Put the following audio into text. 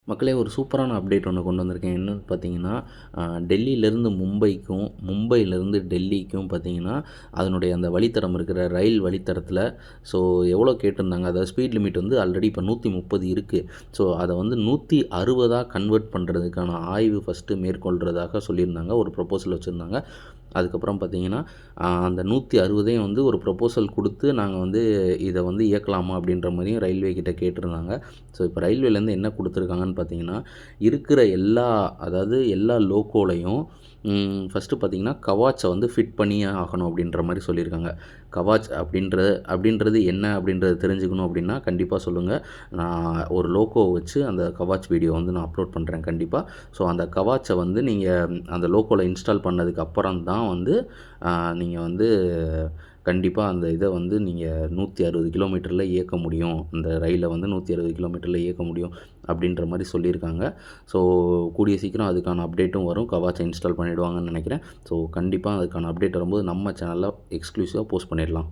மக்களே ஒரு சூப்பரான அப்டேட் ஒன்று கொண்டு வந்திருக்கேன். என்னன்னு பார்த்தீங்கன்னா, டெல்லியிலேருந்து மும்பைக்கும், மும்பையிலேருந்து டெல்லிக்கும் பார்த்தீங்கன்னா, அதனுடைய அந்த வழித்தடம் இருக்கிற ரயில் வழித்தடத்தில ஸோ எவ்வளோ கேட்டிருந்தாங்க, அதாவது ஸ்பீட் லிமிட் வந்து ஆல்ரெடி இப்போ 130 இருக்குது. ஸோ அதை வந்து 160ஆ கன்வெர்ட் பண்ணுறதுக்கான ஆய்வு ஃபஸ்ட்டு மேற்கொள்றதாக சொல்லியிருந்தாங்க. ஒரு ப்ரொப்போசல் வச்சுருந்தாங்க. அதுக்கப்புறம் பார்த்தீங்கன்னா, அந்த 160ஐயும் வந்து ஒரு ப்ரொப்போசல் குடுத்து, நாங்கள் வந்து இதை வந்து இயக்கலாமா அப்படின்ற மாரியும் ரயில்வே கிட்ட கேட்டிருந்தாங்க. ஸோ இப்போ ரயில்வேலேருந்து என்ன குடுத்துருக்காங்கன்னு பார்த்தீங்கன்னா, இருக்கிற அதாவது எல்லா லோக்கோலையும் ஃபஸ்ட்டு பார்த்தீங்கன்னா, கவாச்சை வந்து ஃபிட் பண்ணியே ஆகணும் அப்படின்ற மாரி சொல்லியிருக்காங்க. கவாச் அப்படின்றது என்ன அப்படின்றத தெரிஞ்சுக்கணும் அப்படின்னா, கண்டிப்பாக சொல்லுங்கள். நான் ஒரு லோகோவ வச்சு அந்த கவாச் வீடியோ வந்து நான் அப்லோட் பண்ணுறேன் கண்டிப்பா. ஸோ அந்த கவாச்சை வந்து நீங்கள் அந்த லோகோல இன்ஸ்டால் பண்ணதுக்கு அப்புறம் தான் வந்து நீங்கள் வந்து கண்டிப்பா அந்த இதை வந்து நீங்கள் 160 கிலோமீட்டரில் இயக்க முடியும். அந்த ரயிலை வந்து 160 கிலோமீட்டரில் இயக்க முடியும் அப்படின்ற மாரி சொல்லியிருக்காங்க. ஸோ கூடிய சீக்கிரம் அதுக்கான அப்டேட்டும் வரும். கவாச்சை இன்ஸ்டால் பண்ணிடுவாங்கன்னு நினைக்கிறேன். ஸோ கண்டிப்பாக அதுக்கான அப்டேட் வரும்போது நம்ம சேனலில் எக்ஸ்க்ளூசிவாக போஸ்ட் பண்ணிடலாம்.